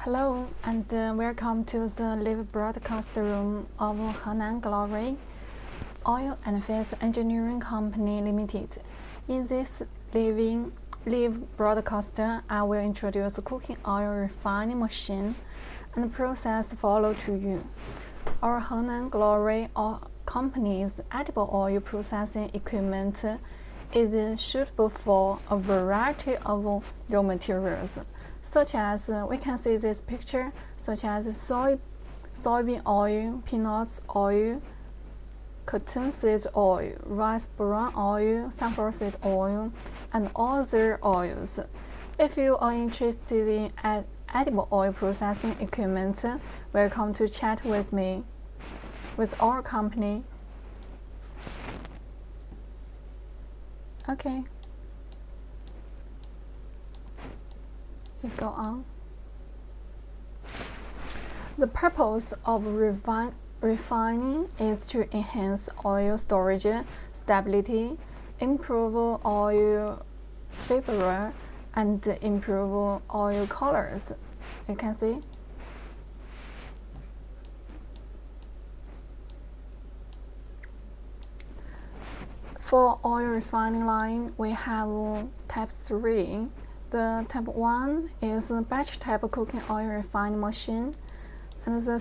Hello and welcome to the live broadcast room of Henan Glory Oil and Fats Engineering Company Limited. In this live broadcast, I will introduce cooking oil refining machine and process follow to you. Our Henan Glory Company's edible oil processing equipment is suitable for a variety of raw materials, such as we can see this picture, such as soybean oil, peanuts oil, cottonseed oil, rice bran oil, sunflower seed oil, and other oils. If you are interested in edible oil processing equipment, welcome to chat with me, with our company. Okay. You go on. The purpose of refining is to enhance oil storage stability, improve oil fiber, and improve oil colors. You can see. For oil refining line, we have type 3. The type 1 is a batch type cooking oil refining machine, and the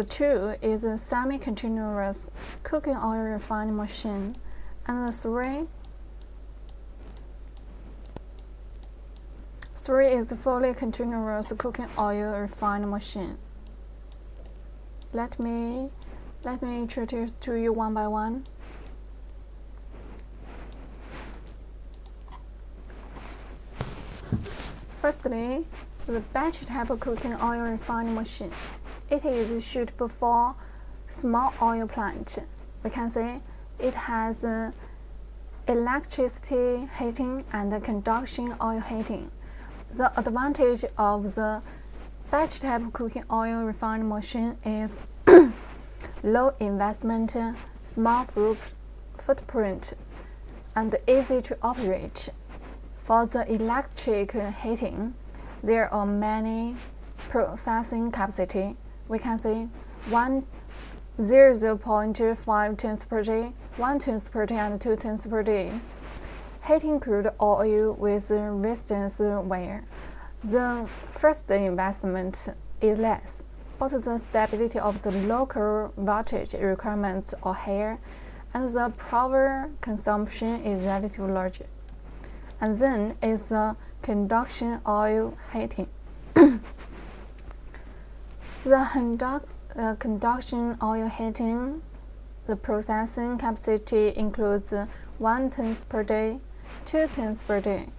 2 is a semi-continuous cooking oil refining machine, and the 3 is a fully continuous cooking oil refining machine. Let me introduce to you one by one. Firstly, the batch type cooking oil refining machine. It is suitable for small oil plant. We can say it has electricity heating and conduction oil heating. The advantage of the batch type cooking oil refining machine is low investment, small footprint, and easy to operate. For the electric heating, there are many processing capacity. We can say 0.5 tons per day, 1 tons per day, and 2 tons per day. Heating crude oil with resistance wear. The first investment is less, but the stability of the local voltage requirements are higher, and the power consumption is relatively larger. And then is the conduction oil heating. The conduction oil heating, the processing capacity includes 1 tons per day, 2 tons per day,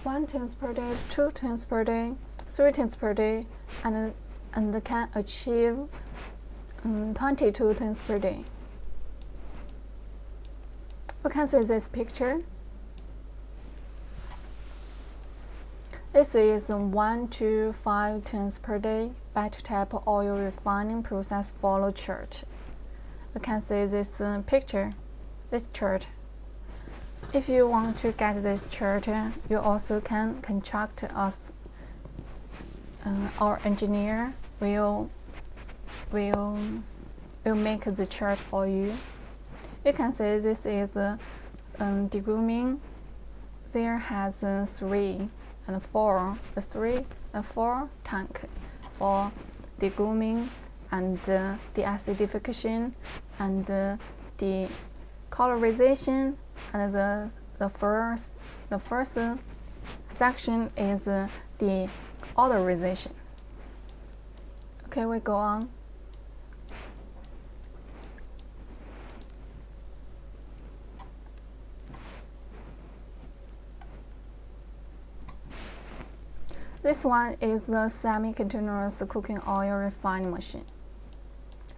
1 tons per day, 2 tons per day, 3 tons per day, and can achieve 22 tons per day. You can see this picture. This is 1 to 5 tons per day batch type oil refining process flow chart. You can see this picture, this chart. If you want to get this chart, you also can contact us. Our engineer will make the chart for you. You can see this is deguming. There has 3 and 4, the 3 and 4 tank for deguming and the acidification and the colorization, and the first section is the odorization. Okay, we go on. This one is the semi-continuous cooking oil refining machine.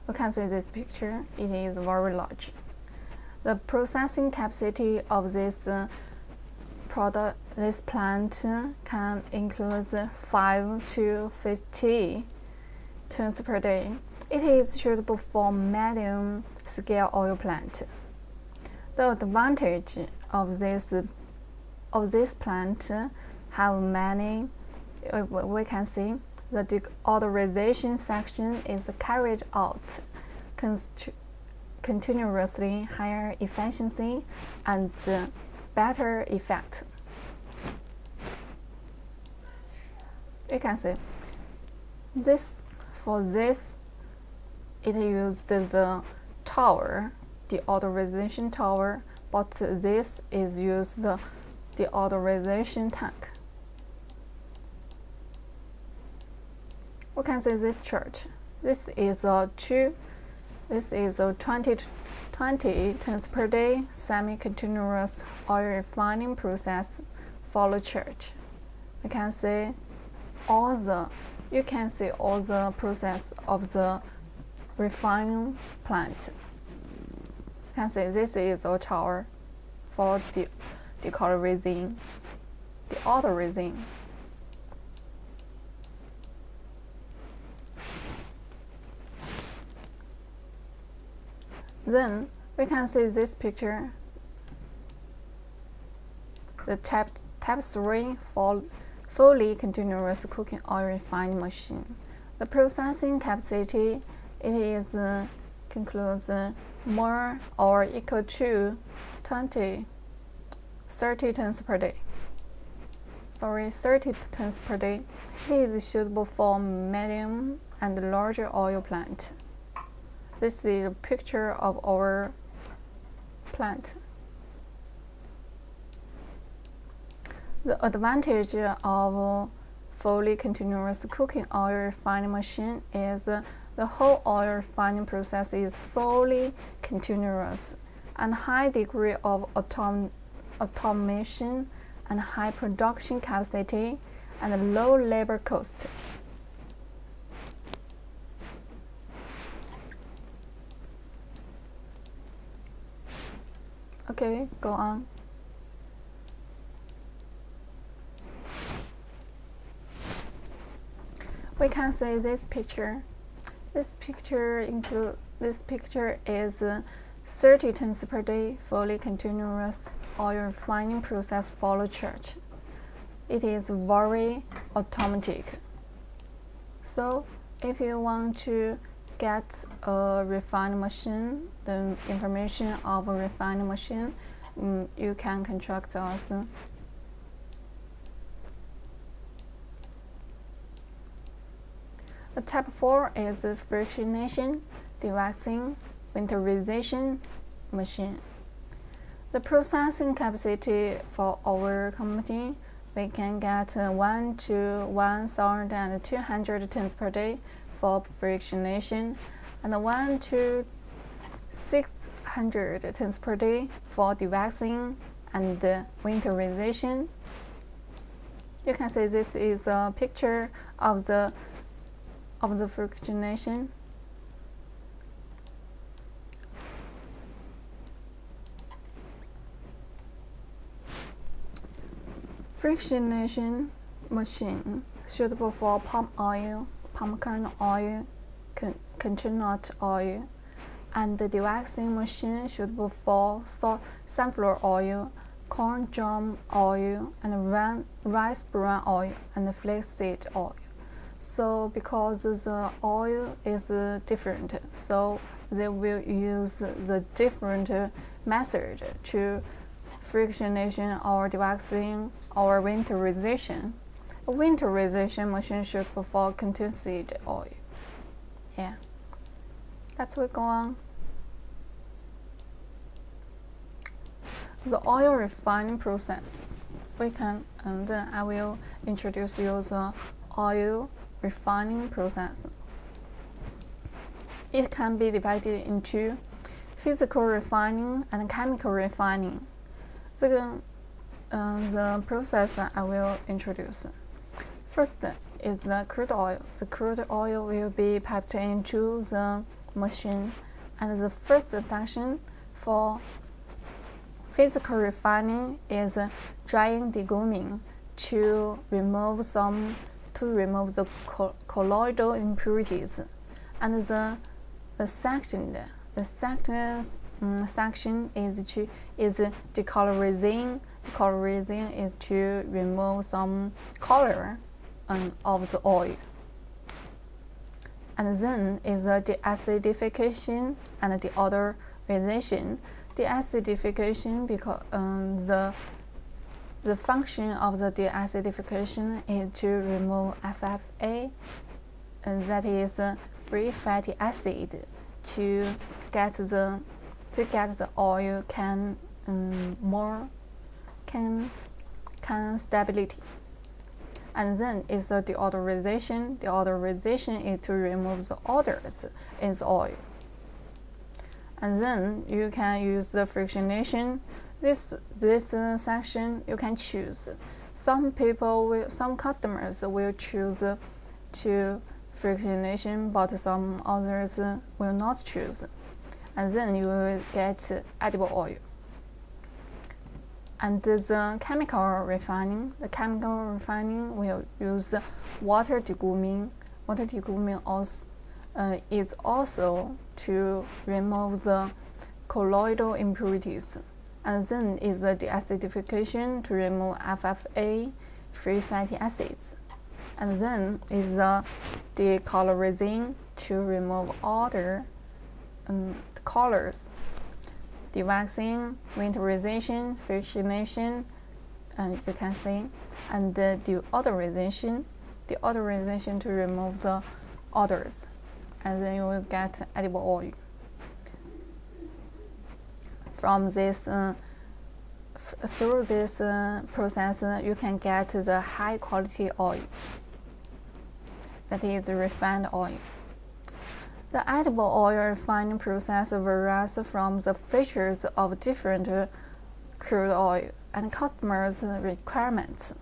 You can see this picture. It is very large. The processing capacity of this plant can include 5 to 50 tons per day. It is suitable for medium-scale oil plant. The advantage of this plant have many we can see the deodorization section is carried out continuously, higher efficiency and better effect. You can see for this it used the tower, deodorization tower, but this is used the deodorization tank. We can see this chart. This is a 20 tons per day semi-continuous oil refining process follow chart. You can see all the process of the refining plant. You can see this is a tower for deodorizing. Then we can see this picture, the type 3 fully continuous cooking oil refining machine. The processing capacity concludes more or equal to 30 tons per day. 30 tons per day. It is suitable for medium and larger oil plant. This is a picture of our plant. The advantage of fully continuous cooking oil refining machine is the whole oil refining process is fully continuous and high degree of automation and high production capacity and low labor cost. Okay, go on. We can see this picture. This picture is 30 tons per day fully continuous oil refining process follow chart. It is very automatic. So if you want to get a refining machine, the information of a refining machine, you can contact us. The type 4 is the frictionation, dewaxing, winterization machine. The processing capacity for our company, we can get 1 to 1,200 tons per day for frictionation and 1 to 600 tons per day for dewaxing and winterization. You can see this is a picture of the frictionation. Frictionation machine suitable for palm oil, palm kernel oil, coconut oil, and the dewaxing machine suitable for sunflower oil, corn germ oil, and rice bran oil, and flaxseed oil. So because the oil is different, so they will use the different method to frictionation or dewaxing or winterization. A winterization machine should for cottonseed oil. Yeah, that's what go on. The oil refining process. We can, and then I will introduce you the oil refining process. It can be divided into physical refining and chemical refining. The process I will introduce. First is the crude oil. The crude oil will be piped into the machine, and the first section for physical refining is drying deguming to remove the colloidal impurities, and the second section is decolorizing. Decolorizing is to remove some color of the oil. And then is the deacidification and deodorization. Deacidification, because the function of the deacidification is to remove FFA, and that is free fatty acid, to get the oil can stability. And then is the deodorization. Deodorization is to remove the odors in the oil. And then you can use the frictionation. This section you can choose. Some customers will choose to frictionation, but some others will not choose. And then you will get edible oil. And the chemical refining will use water deguming. Water deguming is also to remove the colloidal impurities. And then is the deacidification to remove FFA, free fatty acids. And then is the decolorizing to remove odor and colors. Dewaxing, winterization, frictionation, you can see, and the deodorization to remove the odors, and then you will get edible oil. From this, through this process, you can get the high quality oil, that is refined oil. The edible oil refining process varies from the features of different crude oil and customers' requirements.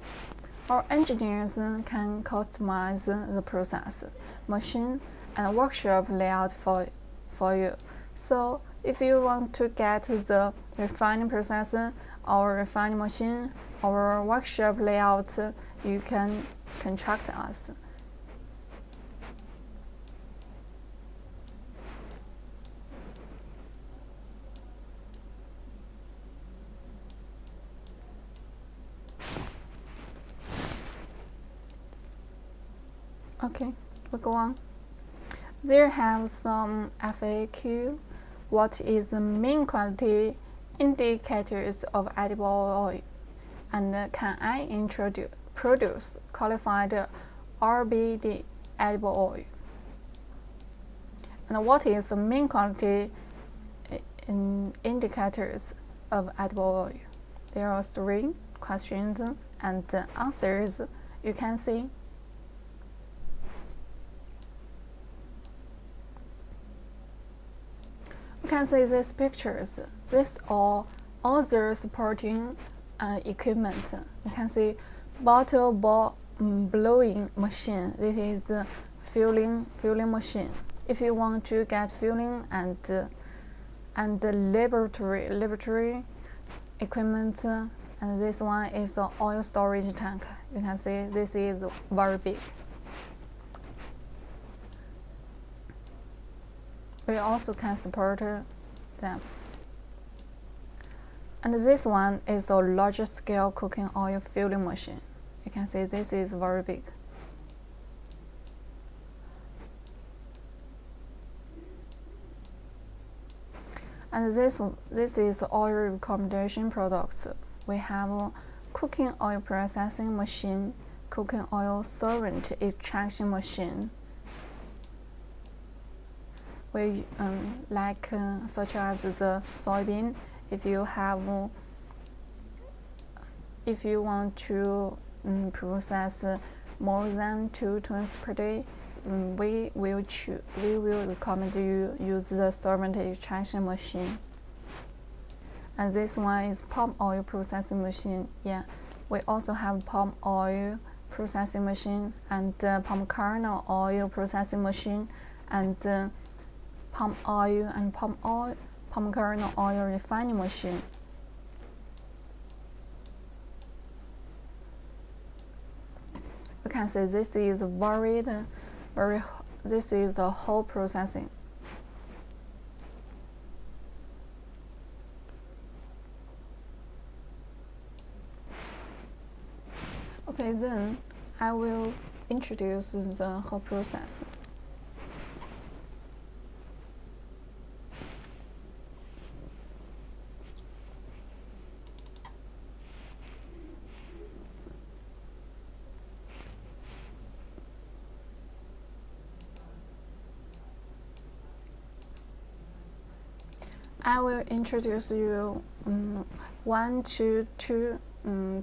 Our engineers can customize the process, machine, and workshop layout for you. So, if you want to get the refining process, our refining machine, our workshop layout, you can contact us. Okay, we go on. There have some FAQ. What is the main quality indicators of edible oil? And can I produce qualified RBD edible oil? And what is the main quality indicators of edible oil? There are 3 questions and answers you can see. You can see these pictures. These are all the supporting equipment. You can see bottle blowing machine. This is the filling machine. If you want to get filling and the laboratory equipment, and this one is the oil storage tank. You can see this is very big. We also can support them. And this one is a larger scale cooking oil filling machine. You can see this is very big. And this is oil recommendation products. We have a cooking oil processing machine, cooking oil solvent extraction machine. We such as the soybean. If you want to process more than 2 tons per day, we will recommend you use the solvent extraction machine. And this one is palm oil processing machine. Yeah, we also have palm oil processing machine and palm kernel oil processing machine and palm oil and palm kernel oil refining machine. You can see this is this is the whole processing. Okay, then I will introduce the whole process. I will introduce you 1 to 2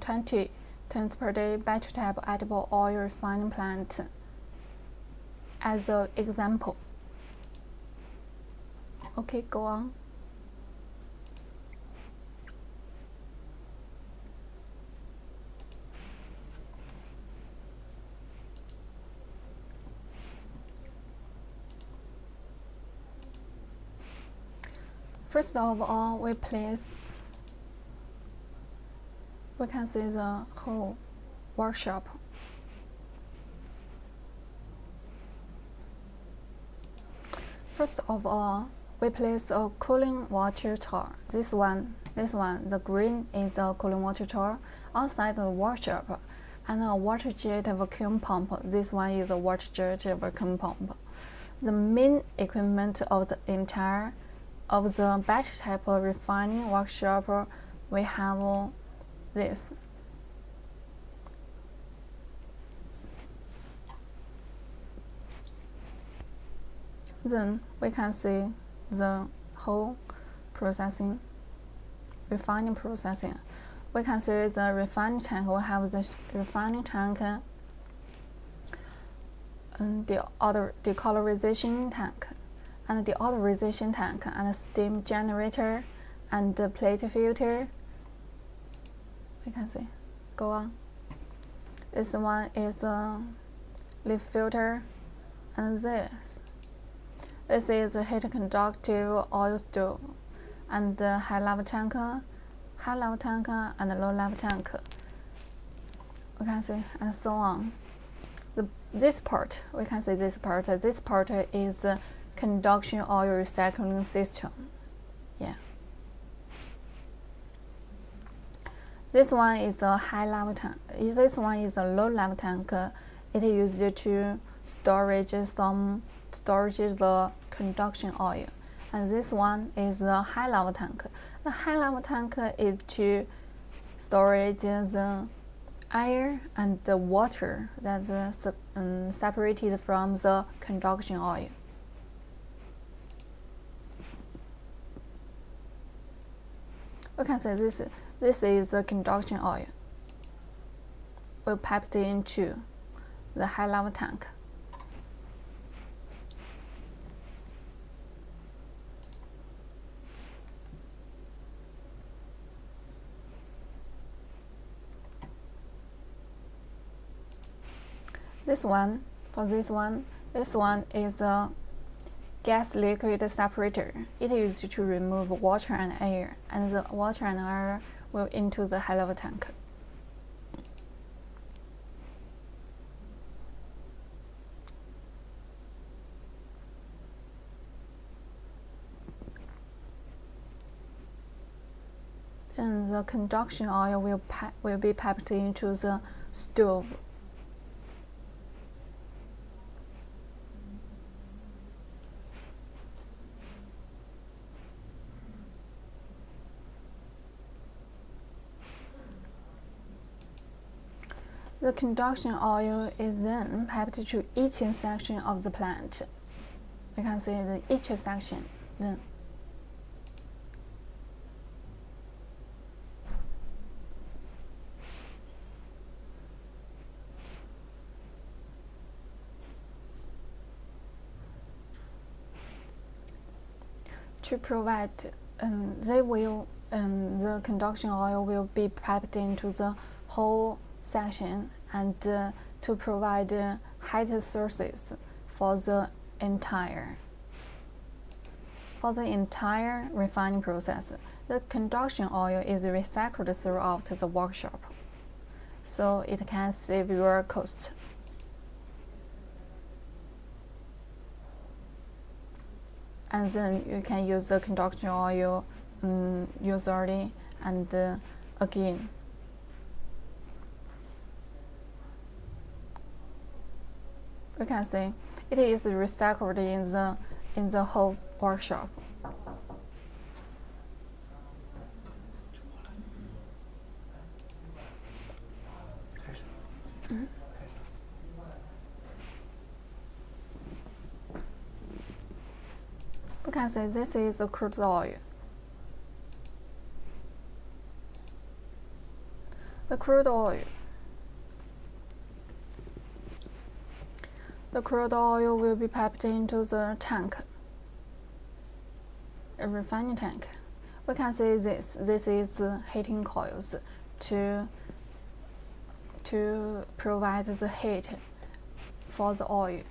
20 tons per day batch type edible oil refining plant as an example. Okay, go on. First of all, we can see the whole workshop. First of all, we place a cooling water tower. This one, the green is a cooling water tower outside the workshop, and a water jet vacuum pump. This one is a water jet vacuum pump. The main equipment of the batch type refining workshop, we have this. Then we can see the whole refining processing. We can see the refining tank. We have the refining tank and the decolorization tank, and the deodorization tank, and steam generator, and the plate filter. We can see. Go on. This one is a leaf filter, and this is a heat conductive oil stove, and the high level tank, and the low level tank. We can see, and so on. This part, we can see this part. This part is conduction oil recycling system. Yeah. This one is a high level tank. This one is a low level tank. It is used to storage the conduction oil. And this one is the high level tank. The high level tank is to storage the air and the water that's separated from the conduction oil. We can say this is the conduction oil. We piped into the high level tank. This one is a gas liquid separator. It is used to remove water and air, and the water and air will into the high level tank. Then the conduction oil will be piped into the stove. The conduction oil is then piped to each section of the plant. We can see each section. Then to provide, the conduction oil will be piped into the whole section, and to provide heat sources for the entire refining process. The conduction oil is recycled throughout the workshop, so it can save your cost. And then you can use the conduction oil usually and again. We can see it is recycled in the whole workshop. We can say this is the crude oil. The crude oil will be piped into the tank, a refining tank. We can see this is heating coils to provide the heat for the oil.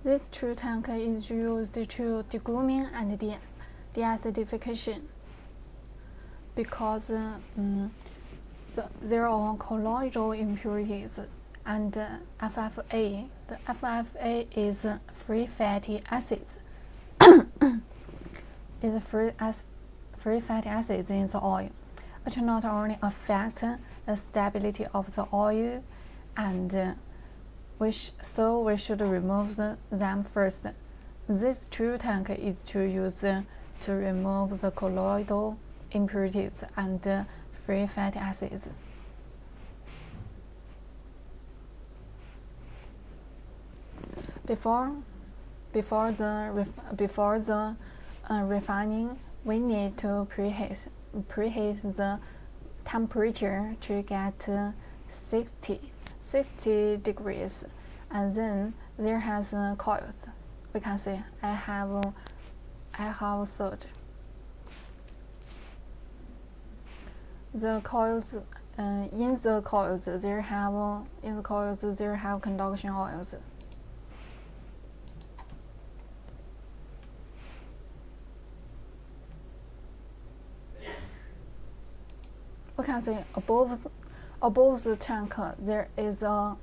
This true tank is used to degluing and deacidification because there are colloidal impurities and FFA. The FFA is free fatty acids. is free fatty acids in the oil, which not only affect the stability of the oil, and we should remove them first. This true tank is to use to remove the colloidal impurities and free fatty acids. Before the refining, we need to preheat the temperature to get 60 degrees, and then there has coils. We can see I have sewed the coils. In the coils there have conduction oils. We can see above the tank there is a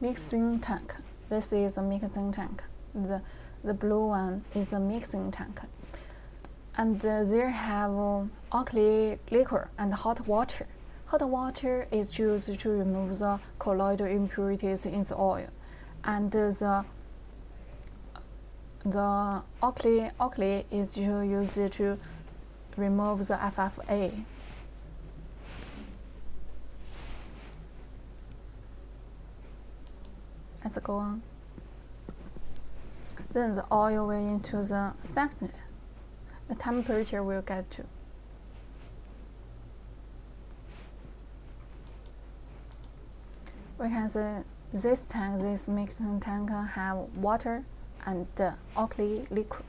mixing tank. This is a mixing tank. The blue one is a mixing tank. And there have alkali liquor and hot water. Hot water is used to remove the colloidal impurities in the oil, and the alkali is used to remove the FFA. Let's go on. Then the oil will into the second. The temperature will get to. We can see this mixing tank have water and alkali liquor.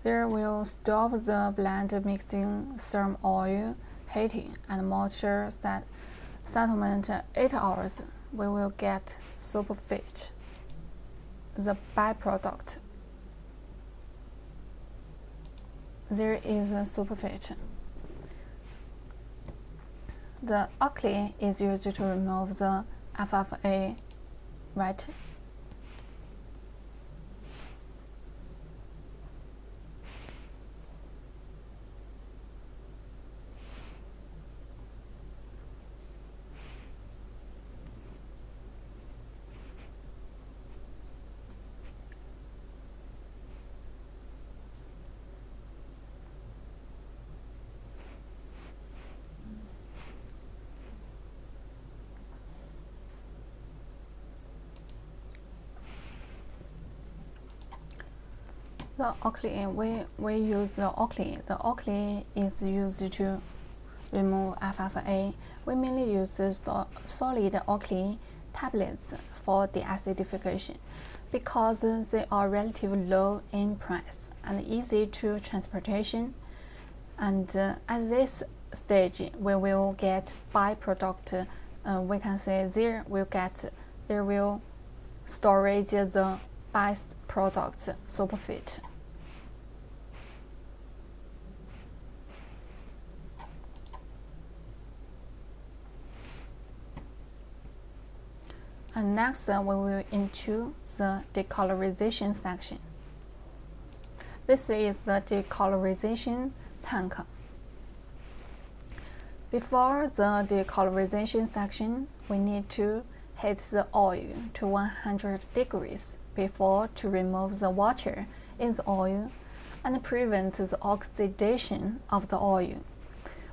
There will stop the blend mixing therm oil heating and moisture settlement 8 hours. We will get superfit, the byproduct. There is a superfit. The alkali is used to remove the FFA, right? The alkali, we use the alkali. The alkali is used to remove FFA. We mainly use solid alkali tablets for deacidification because they are relatively low in price and easy to transportation. And at this stage, we will get byproduct. We can say there will storage the byproduct superfit. And next, we will into the decolorization section. This is the decolorization tank. Before the decolorization section, we need to heat the oil to 100 degrees before to remove the water in the oil and prevent the oxidation of the oil.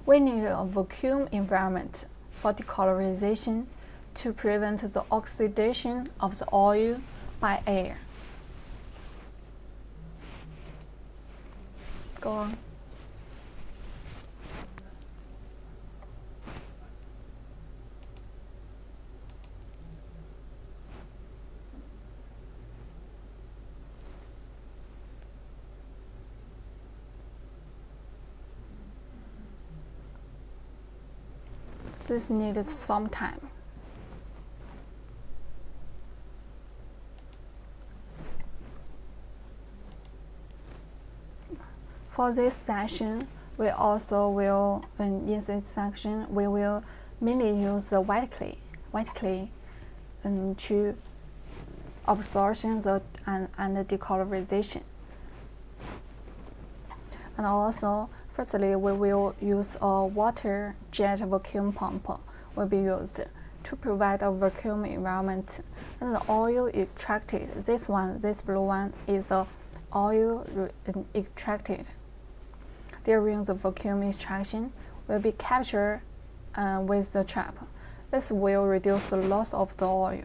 We need a vacuum environment for decolorization to prevent the oxidation of the oil by air. Go on. This needed some time. For this section, we also will, in this section, we will mainly use the white clay to absorption and the decolorization. And also, firstly, we will use a water jet vacuum pump will be used to provide a vacuum environment. And the oil extracted, this blue one is oil extracted. During the vacuum extraction will be captured with the trap. This will reduce the loss of the oil.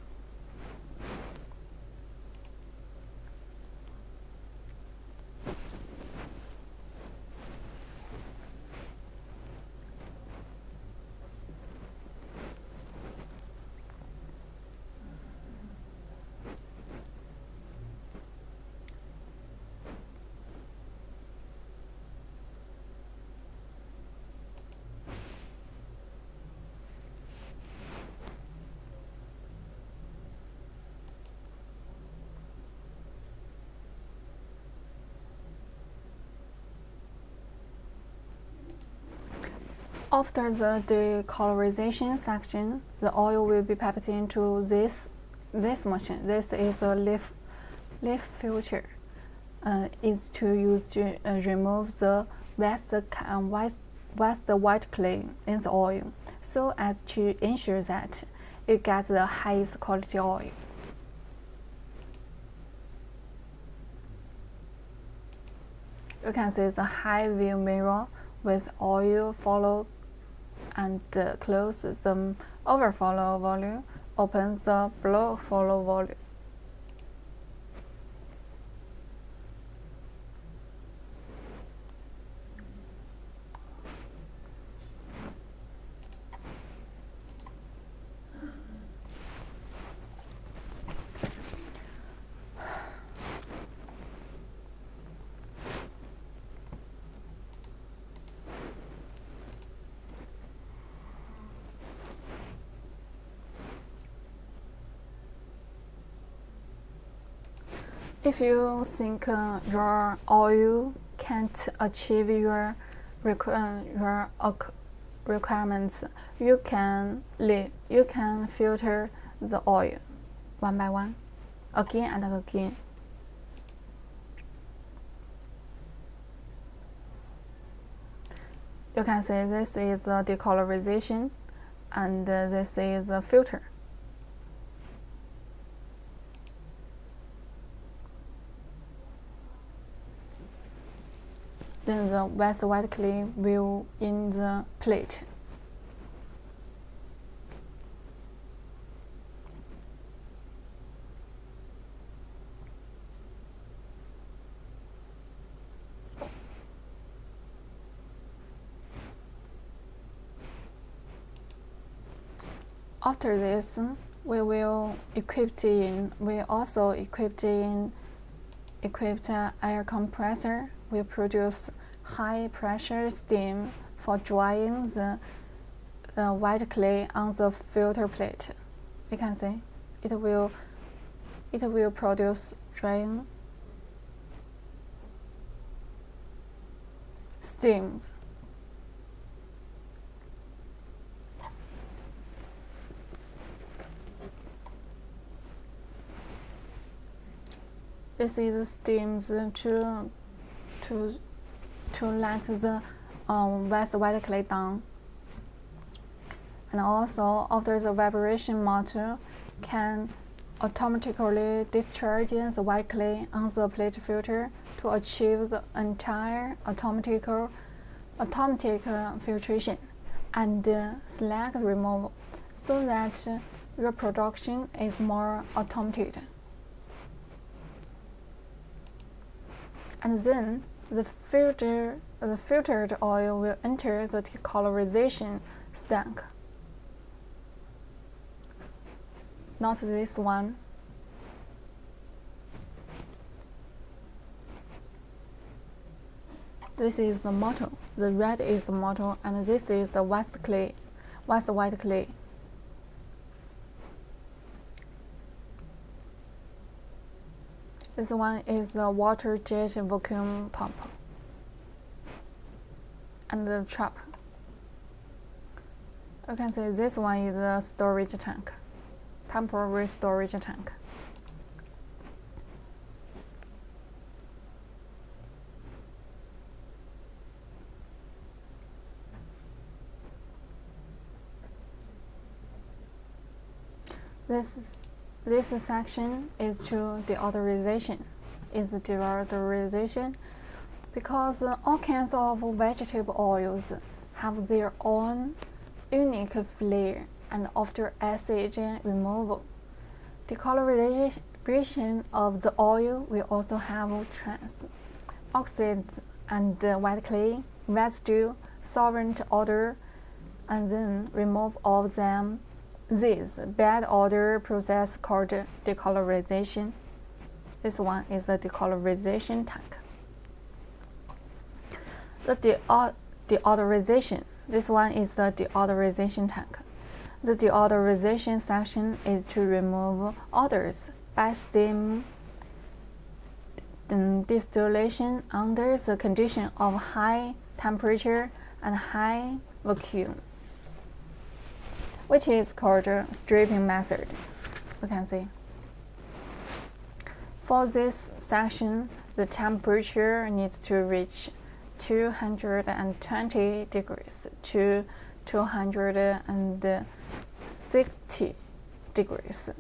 After the decolorization section, the oil will be piped into this machine. This is a leaf filter. Is to use to remove the white clay in the oil, so as to ensure that you get the highest quality oil. You can see the high view mirror with oil follow and close the overflow volume, open the below follow volume. If you think your oil can't achieve your requirements, you can filter the oil one by one, again and again. You can see this is the decolorization, and this is the filter. Then the white clay will in the plate. After this, we will also equipped air compressor. We produce high pressure steam for drying the white clay on the filter plate. You can see it will produce drying steam. This is steams to let the white clay down. And also, after the vibration motor can automatically discharge the white clay on the plate filter to achieve the entire automatic filtration and slag removal, so that your production is more automated. And then the filtered oil will enter the decolorization tank. Not this one. This is the motor. The red is the motor, and this is the white white clay. This one is the water jet vacuum pump and the trap. You can see this one is the storage tank, temporary storage tank. This section is to deodorization. Because all kinds of vegetable oils have their own unique flair, and after acid removal, decolorization of the oil will also have trans oxides and white clay, residue, solvent odor, and then remove all them. This bad odor process called decolorization. This one is the decolorization tank. The deodorization. This one is the deodorization tank. The deodorization section is to remove odors by steam distillation under the condition of high temperature and high vacuum, which is called stripping method. You can see. For this section, the temperature needs to reach 220 degrees to 260 degrees.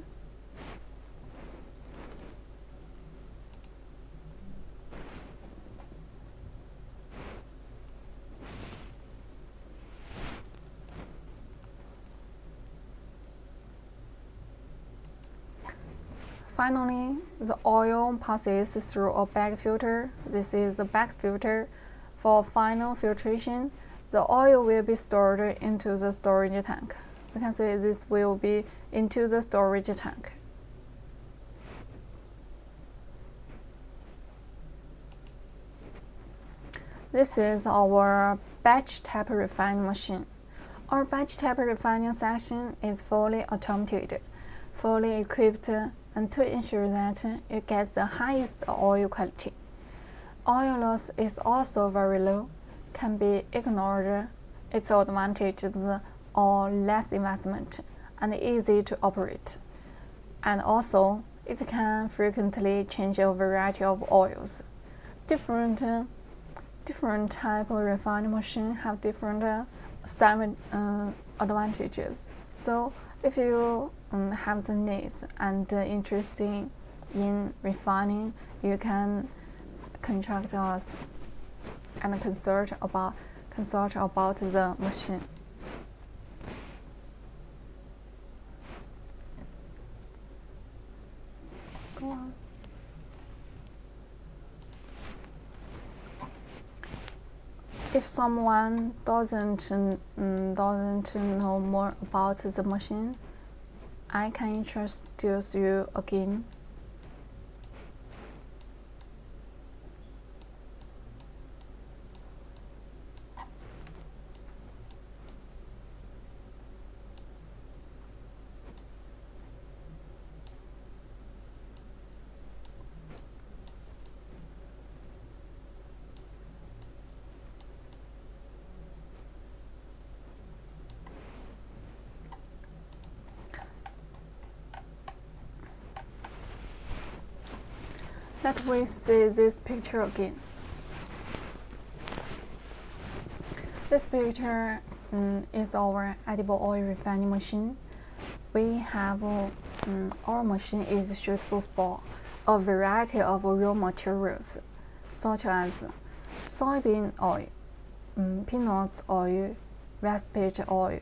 Finally, the oil passes through a back filter. This is the back filter. For final filtration, the oil will be stored into the storage tank. You can see this will be into the storage tank. This is our batch type refining machine. Our batch type refining section is fully automated, fully equipped, and to ensure that you get the highest oil quality. Oil loss is also very low, can be ignored. Its advantages are less investment and easy to operate. And also, it can frequently change a variety of oils. Different type of refining machine have different advantages. So if you have the needs and interest in refining, you can contact us and consult about the machine. Go on. If someone doesn't know more about the machine, I can introduce you again. Let me see this picture again. This picture is our edible oil refining machine. We have our machine is suitable for a variety of raw materials, such as soybean oil, peanut oil, rapeseed oil,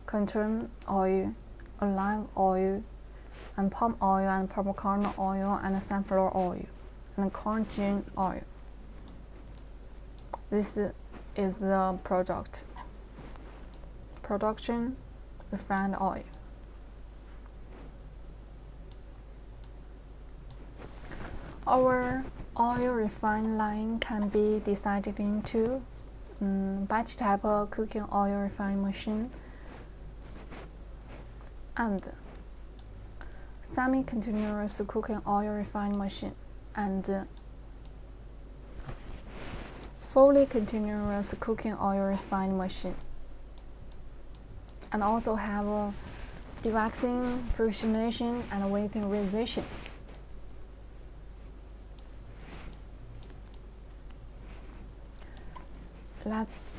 cotton oil, olive oil, and palm oil, and palm kernel oil, and sunflower oil, and corn gene oil. This is the production refined oil. Our oil refining line can be divided into batch type cooking oil refining machine and semi-continuous cooking oil refining machine and fully continuous cooking oil refining machine, and also have dewaxing, fractionation, and vaporization. Let's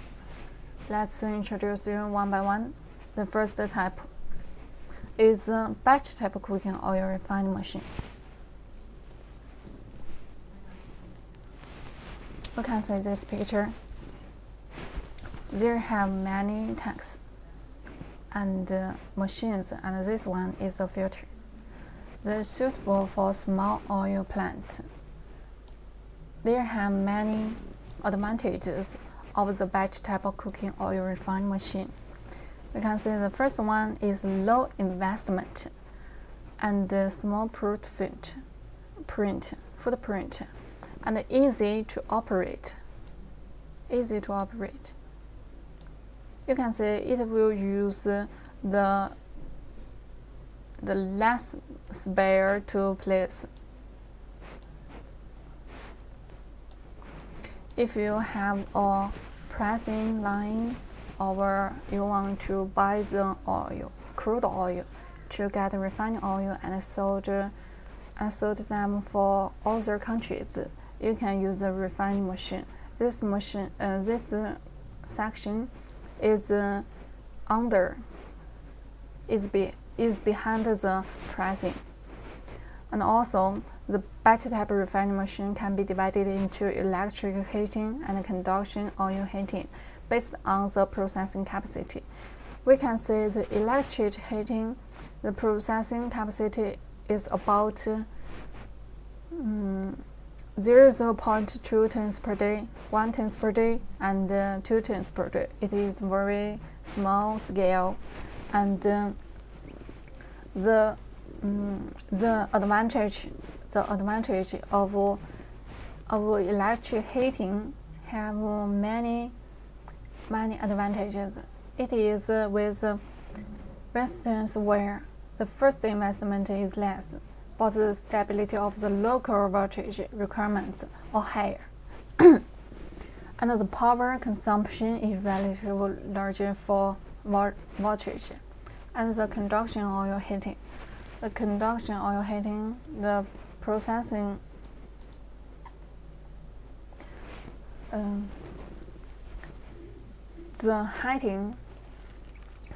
introduce them one by one. The first type is batch type cooking oil refining machine. You can see this picture. There have many tanks and machines, and this one is a filter. They're suitable for small oil plants. There have many advantages of the batch type of cooking oil refining machine. We can see the first one is low investment and small footprint, and easy to operate. You can see it will use the less spare to place. If you have a pressing line or you want to buy the oil, crude oil, to get refined oil and sold them for other countries, you can use the refining machine. This section is behind the pressing. And also, the batch type refining machine can be divided into electric heating and conduction oil heating based on the processing capacity. We can see the electric heating, the processing capacity is about 0.2 tons per day, 1 tons per day, and 2 tons per day. It is very small scale, and the advantage of electric heating have many advantages. It is with residence where the first investment is less, but the stability of the local voltage requirements are higher. And the power consumption is relatively larger for voltage. And the conduction oil heating. The conduction oil heating, the processing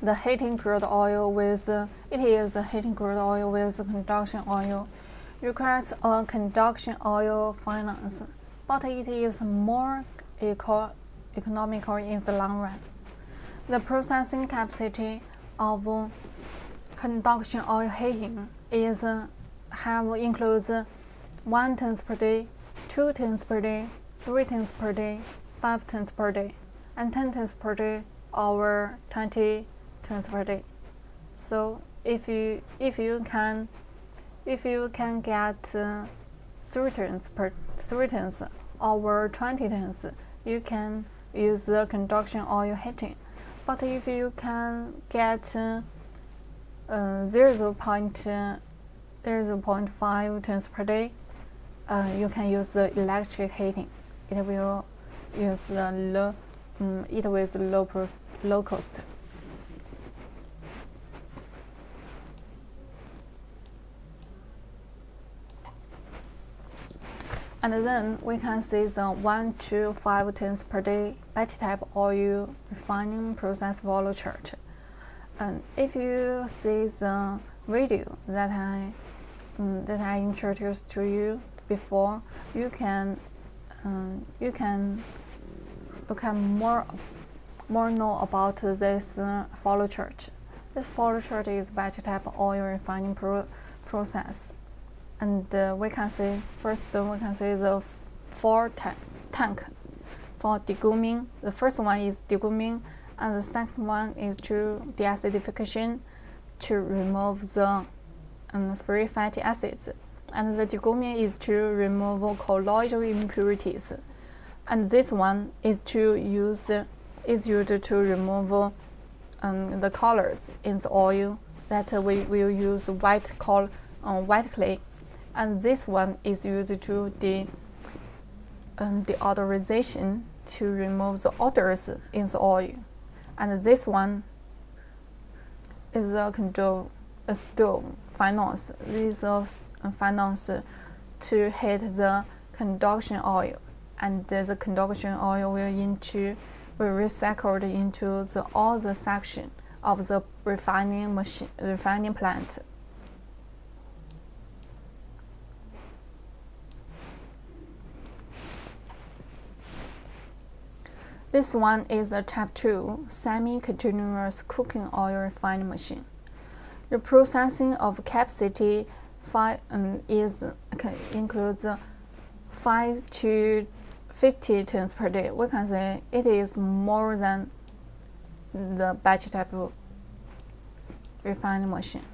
the heating crude oil with conduction oil requires a conduction oil finance, but it is more economical in the long run. The processing capacity of conduction oil heating includes 1 tons per day, 2 tons per day, 3 tons per day, 5 tons per day, and 10 tons per day, or 20 tons per day. So if you can get 3 tons or 20 tons, you can use the conduction oil heating. But if you can get 0.5 tons per day, you can use the electric heating. It will use the low cost. And then we can see the 1 to 5 tons per day batch type oil refining process flow chart. And if you see the video that I introduced to you before, you can more know about this flow chart. This flow chart is batch type oil refining process. And we can see the 4 tank for deguming. The first one is deguming, and the second one is to deacidification, to remove the free fatty acids. And the deguming is to remove colloidal impurities. And this one is used to remove the colors in the oil that we will use white clay. And this one is used to deodorization, to remove the odors in the oil. And this one is a stove finance. This is a finance to heat the conduction oil, and the conduction oil will recycled into all the section of the refining plant. This one is a Type 2 semi-continuous cooking oil refining machine. The processing of capacity includes 5 to 50 tons per day. We can say it is more than the batch type refining machine.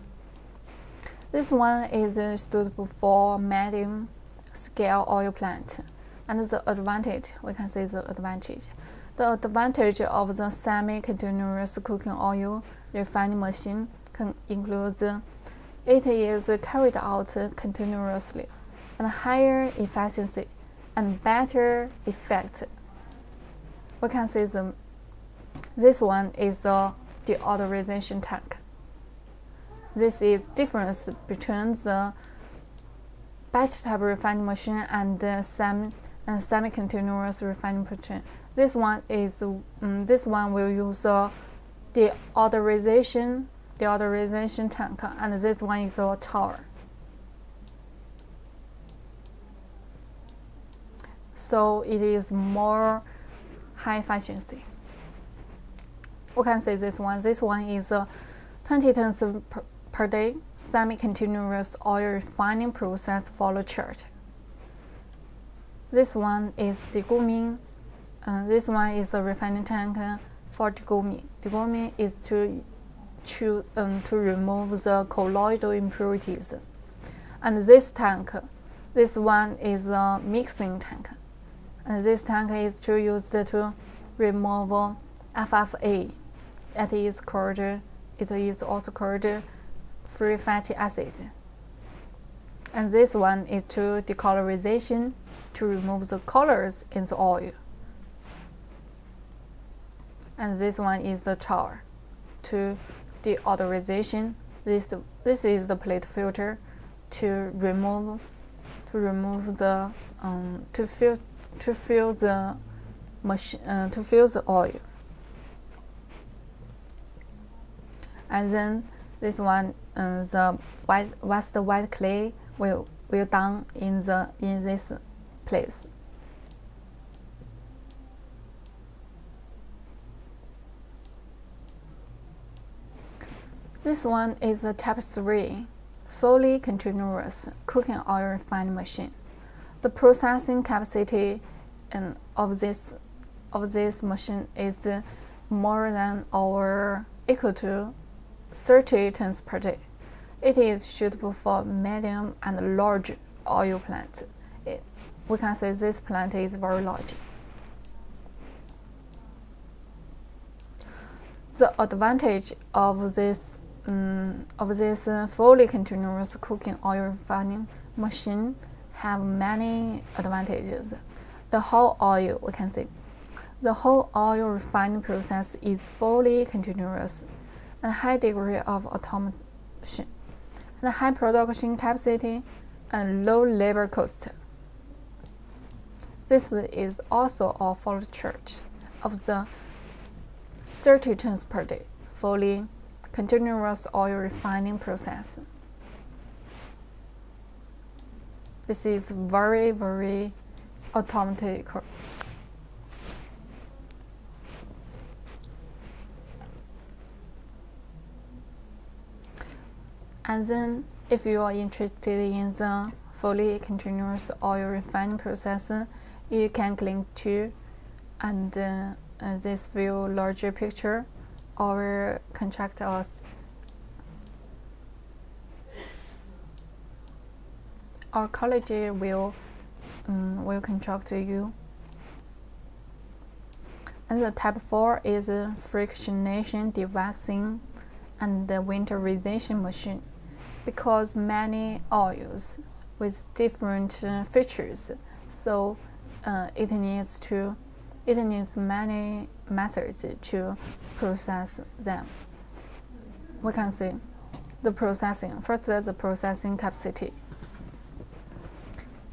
This one is suitable for medium scale oil plant. And the advantage, we can say the advantage. The advantage of the semi-continuous cooking oil refining machine includes it is carried out continuously, and higher efficiency and better effect. We can see this one is the deodorization tank. This is difference between the batch type refining machine and the semi-continuous refining machine. This one will use the deodorization tank, and this one is a tower. So it is more high efficiency. We can say this one. This one is 20 tons per day semi-continuous oil refining process flow chart. This one is deguming. This one is a refining tank for deguming. Deguming is to remove the colloidal impurities. And this one is a mixing tank. And this tank is used to remove FFA. It is also called free fatty acid. And this one is to decolorization, to remove the colors in the oil. And this one is the tower to deodorization. This is the plate filter to fill the machine, to fill the oil. And then this one, the white clay will done in this place. This one is a Type 3 fully continuous cooking oil refining machine. The processing capacity of this machine is more than or equal to 30 tons per day. It is suitable for medium and large oil plants. We can say this plant is very large. The advantage of this fully continuous cooking oil refining machine have many advantages. The whole oil refining process is fully continuous, and high degree of automation, and high production capacity, and low labor cost. This is also a full chart of the 30 tons per day, fully continuous oil refining process. This is very, very automatic. And then, if you are interested in the fully continuous oil refining process, you can click to and this view larger picture or contact us. Our college will contact you. And the type 4 is frictionation dewaxing and the winterization machine. Because many oils with different features, so it needs many methods to process them. We can see the processing. First, the processing capacity.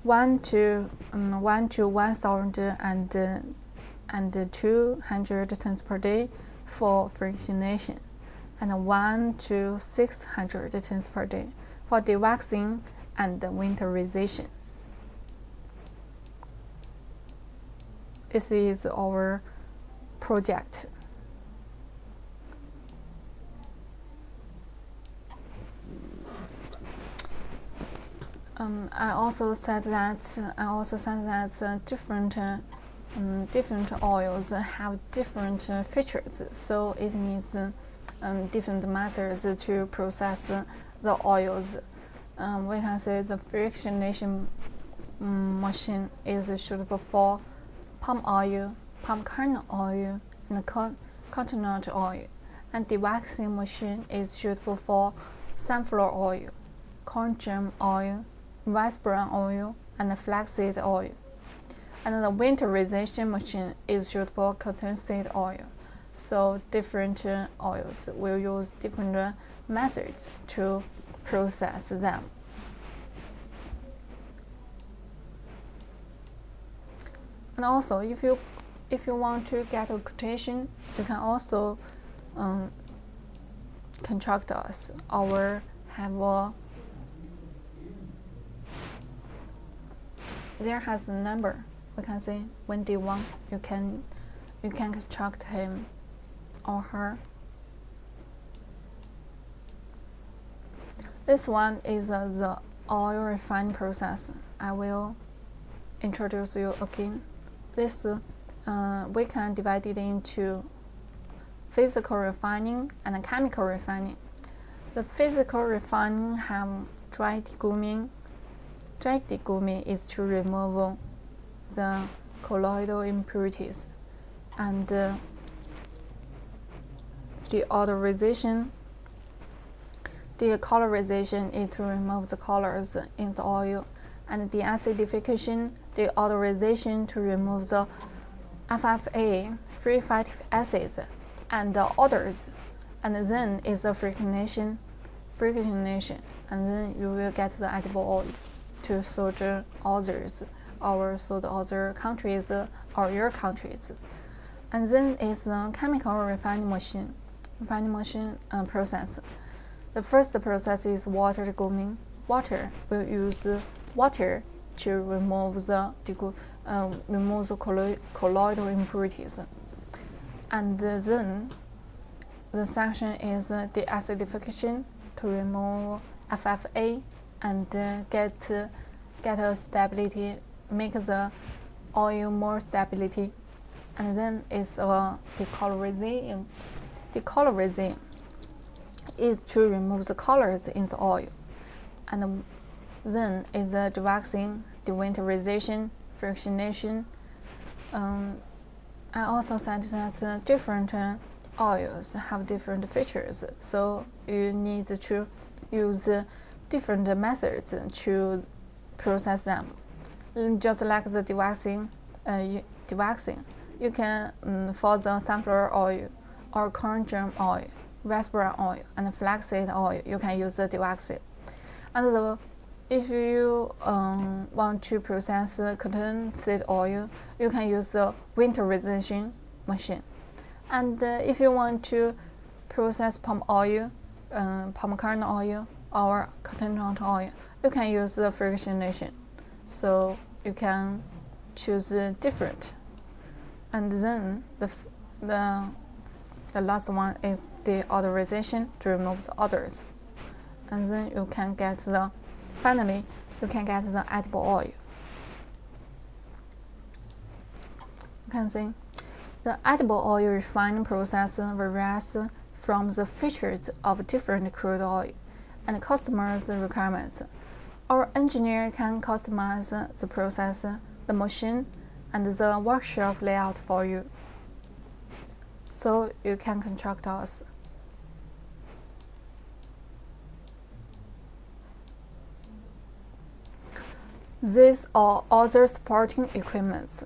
1 to 1,200 tons per day for frictionation, and 1 to 600 tons per day for dewaxing and winterization. This is our project. I also said that different oils have different features, so it needs different methods to process the oils. We can say the frictionation machine is suitable for palm oil, palm kernel oil, and coconut oil, and dewaxing machine is suitable for sunflower oil, corn germ oil, rice bran oil, and flaxseed oil. And the winterization machine is suitable for cottonseed oil. So different oils will use different methods to process them. And also, if you want to get a quotation, you can also contact us. There has a number. We can say when they want, you can contact him or her. This one is the oil refining process. I will introduce you again. This we can divide it into physical refining and chemical refining. The physical refining have dry deguming. Dry deguming is to remove the colloidal impurities, and the colorization is to remove the colors in the oil, and the acidification, the odorization to remove the FFA, free fatty acids, and the odors, and then is the frictionation, and then you will get the edible oil to suit others, or suit other countries or your countries. And then is the chemical refining machine process. The first process is water deguming. Water will use water to remove the colloidal impurities, and then the section is the acidification to remove FFA and get a stability, make the oil more stability. And then is decolorizing. Decolorizing is to remove the colors in the oil. And then is the dewaxing, winterization, frictionation. I also said that different oils have different features, so you need to use different methods to process them. Just like the dewaxing, you can for the sunflower oil or corn germ oil, rice bran oil, and flaxseed oil, you can use the dewaxing. And if you want to process cottonseed oil, you can use the winterization machine. And if you want to process palm oil, palm kernel oil, or cottonseed oil, you can use the fractionation. So you can choose different. And then the last one is the odorization to remove the odors. And then you can get finally you can get the edible oil. You can see the edible oil refining process varies from the features of different crude oil and customers' requirements. Our engineer can customize the process, the machine, and the workshop layout for you, so you can contact us. These are other supporting equipment.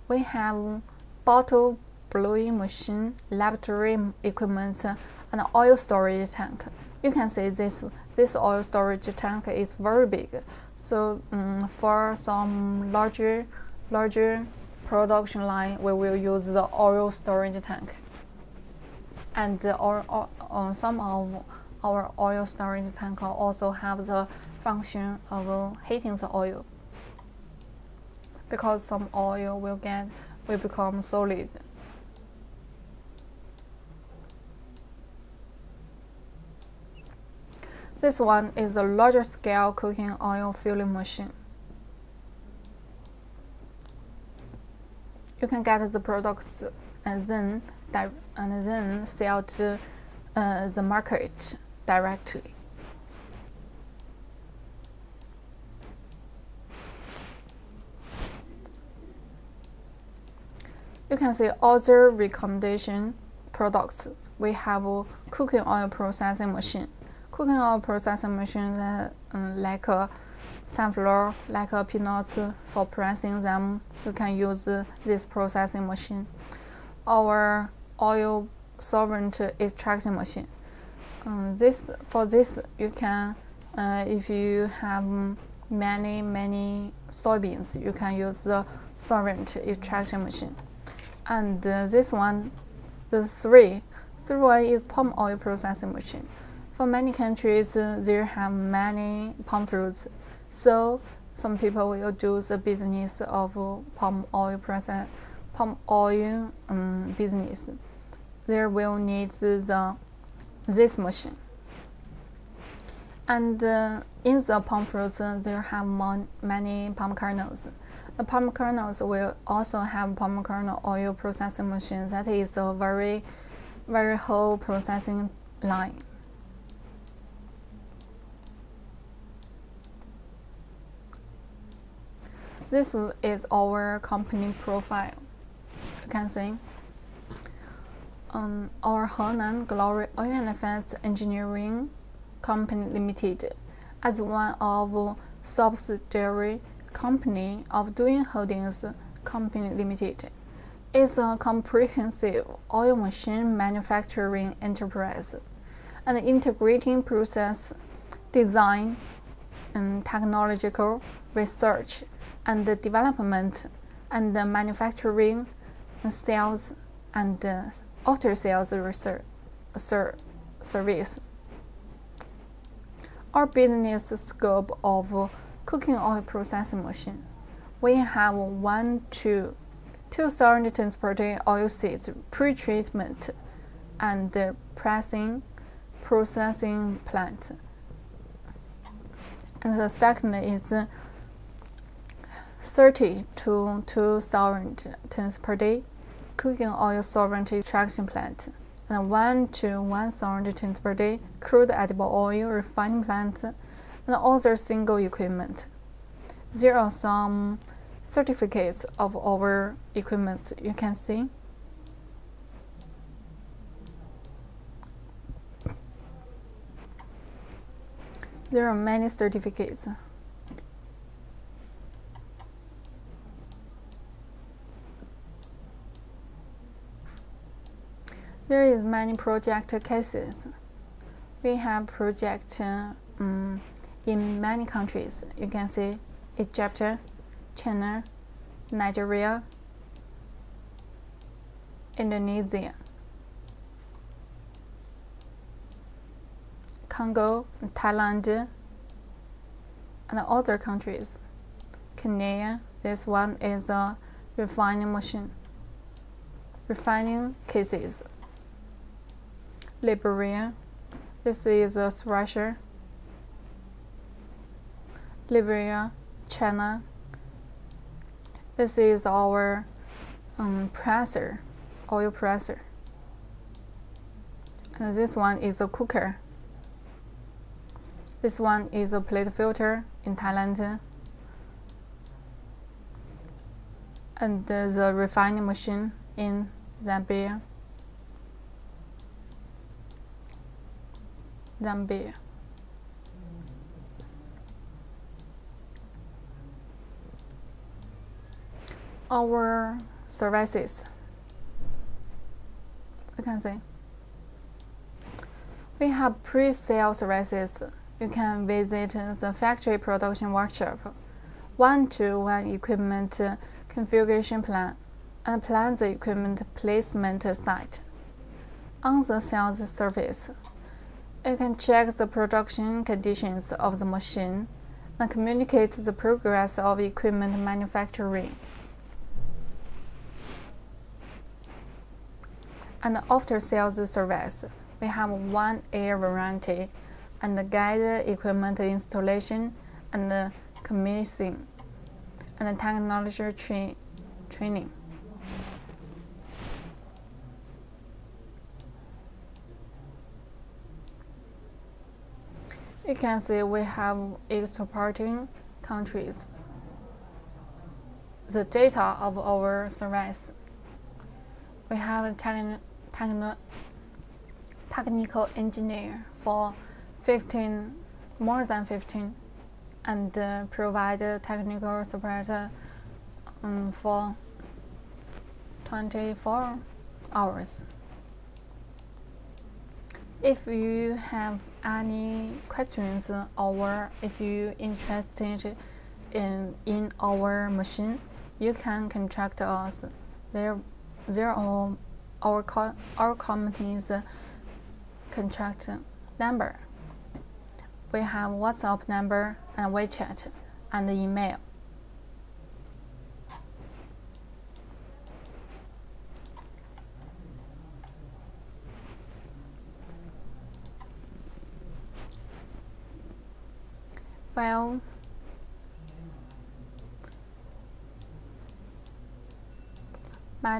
We have bottle blowing machine, laboratory equipment, and oil storage tank. You can see this oil storage tank is very big. So for some larger production line, we will use the oil storage tank. And some of our oil storage tank also have the function of heating the oil, because some oil will become solid. This one is a larger scale cooking oil filling machine. You can get the products and then sell to the market directly. You can see other recommendation products. We have a cooking oil processing machine. Cooking oil processing machine like sunflower, like peanuts, for pressing them, you can use this processing machine. Our oil solvent extraction machine. For this you can, if you have many soybeans, you can use the solvent extraction machine. And this one, the three one is palm oil processing machine. For many countries, they have many palm fruits, so some people will do the business of palm oil business. They will need this machine. And in the palm fruits, there have many palm kernels. The palm kernels will also have palm kernel oil processing machine. That is a very whole processing line. This is our company profile. You can see our Henan Glory Oil and Fats Engineering Company Limited, as one of subsidiary company of Doing Holdings Company Limited, is a comprehensive oil machine manufacturing enterprise and integrating process design and technological research and development and manufacturing, sales, and after-sales service. Our business scope of cooking oil processing machine. We have 1 to 2,000 tons per day oil seeds pre-treatment and processing plant. And the second is 30 to 2,000 tons per day cooking oil solvent extraction plant, and 1 to 1,000 tons per day crude edible oil refining plant, and other single equipment. There are some certificates of our equipment you can see. There are many certificates. There is many project cases. We have project in many countries. You can see Egypt, China, Nigeria, Indonesia, Congo, Thailand, and other countries. Kenya, this one is a refining machine, refining cases. Liberia, this is a thresher. Liberia, China, this is our presser, oil presser. And this one is a cooker. This one is a plate filter in Thailand. And the refining machine in Zambia. Our services, we can say we have pre-sale services. You can visit the factory production workshop, one-to-one equipment configuration plan, and plan the equipment placement site. On the sales service, you can check the production conditions of the machine and communicate the progress of equipment manufacturing. And after sales service, we have 1 year warranty and guide equipment installation and commissioning and technology training. You can see we have exporting countries. The data of our service. We have a technical engineer for more than 15, and provide technical support for 24 hours. If you have any questions or if you're interested in our machine, you can contact us. There are our company's contact number. We have WhatsApp number and WeChat and email. Well, my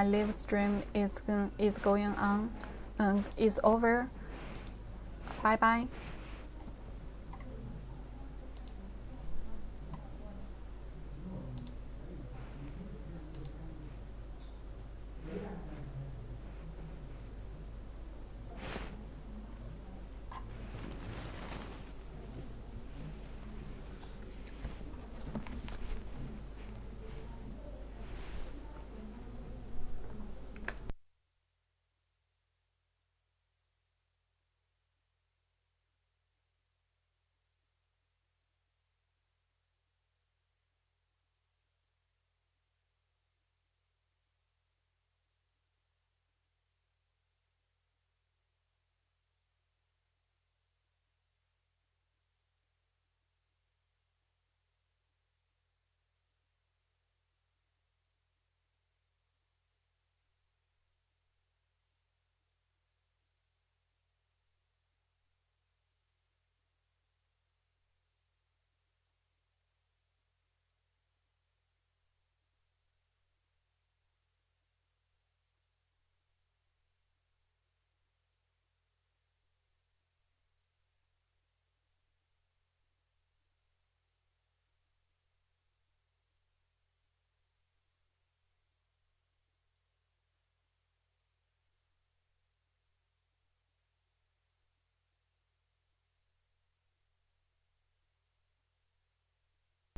live stream is going on, is over. Bye bye.